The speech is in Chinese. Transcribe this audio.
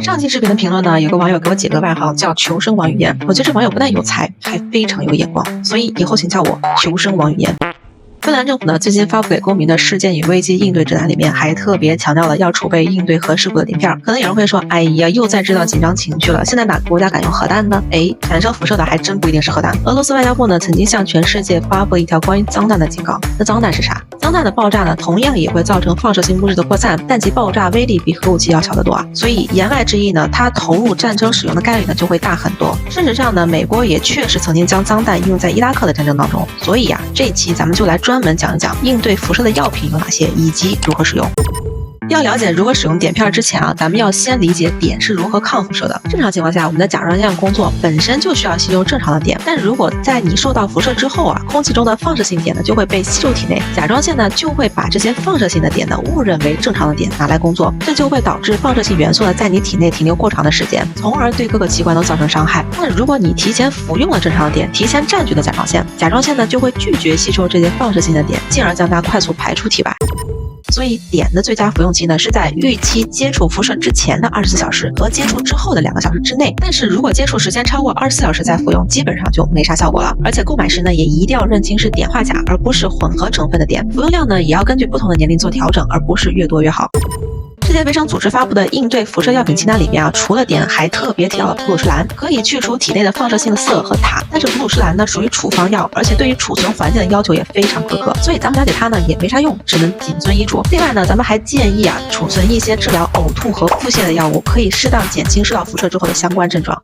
上期视频的评论呢，有个网友给我起个外号叫求生王语嫣，我觉得这网友不但有才，还非常有眼光，所以以后请叫我求生王语嫣。芬兰政府呢最近发布给公民的事件与危机应对指南里面还特别强调了要储备应对核事故的碘片。可能有人会说，哎呀，又在制造紧张情绪了，现在哪个国家敢用核弹呢？产生辐射的还真不一定是核弹。俄罗斯外交部呢曾经向全世界发布了一条关于脏弹的警告。那脏弹是啥？脏弹的爆炸呢同样也会造成放射性物质的扩散，但其爆炸威力比核武器要小得多啊。所以言外之意呢，它投入战争使用的概率呢就会大很多。事实上呢，美国也确实曾经将脏弹应用在伊拉克的战争当中。所以这一期咱们就来专门讲一讲应对辐射的药品有哪些，以及如何使用。要了解如何使用碘片之前咱们要先理解碘是如何抗辐射的。正常情况下，我们的甲状腺工作本身就需要吸收正常的碘，但如果在你受到辐射之后空气中的放射性碘呢就会被吸入体内，甲状腺呢就会把这些放射性的碘呢误认为正常的碘拿来工作，这就会导致放射性元素呢在你体内停留过长的时间，从而对各个器官都造成伤害。但如果你提前服用了正常的碘，提前占据了甲状腺，甲状腺呢就会拒绝吸收这些放射性的碘，进而将它快速排出体外。所以碘的最佳服用期呢是在预期接触辐射之前的24小时和接触之后的2个小时之内。但是如果接触时间超过24小时再服用，基本上就没啥效果了。而且购买时呢也一定要认清是碘化钾而不是混合成分的碘，服用量呢也要根据不同的年龄做调整，而不是越多越好。世界卫生组织发布的应对辐射药品清单里面除了碘还特别提到了普鲁士蓝，可以去除体内的放射性铯和钯，但是普鲁士蓝呢属于处方药，而且对于储存环境的要求也非常苛刻，所以咱们了解它呢也没啥用，只能谨遵医嘱。另外呢，咱们还建议储存一些治疗呕吐和腹泻的药物，可以适当减轻受到辐射之后的相关症状。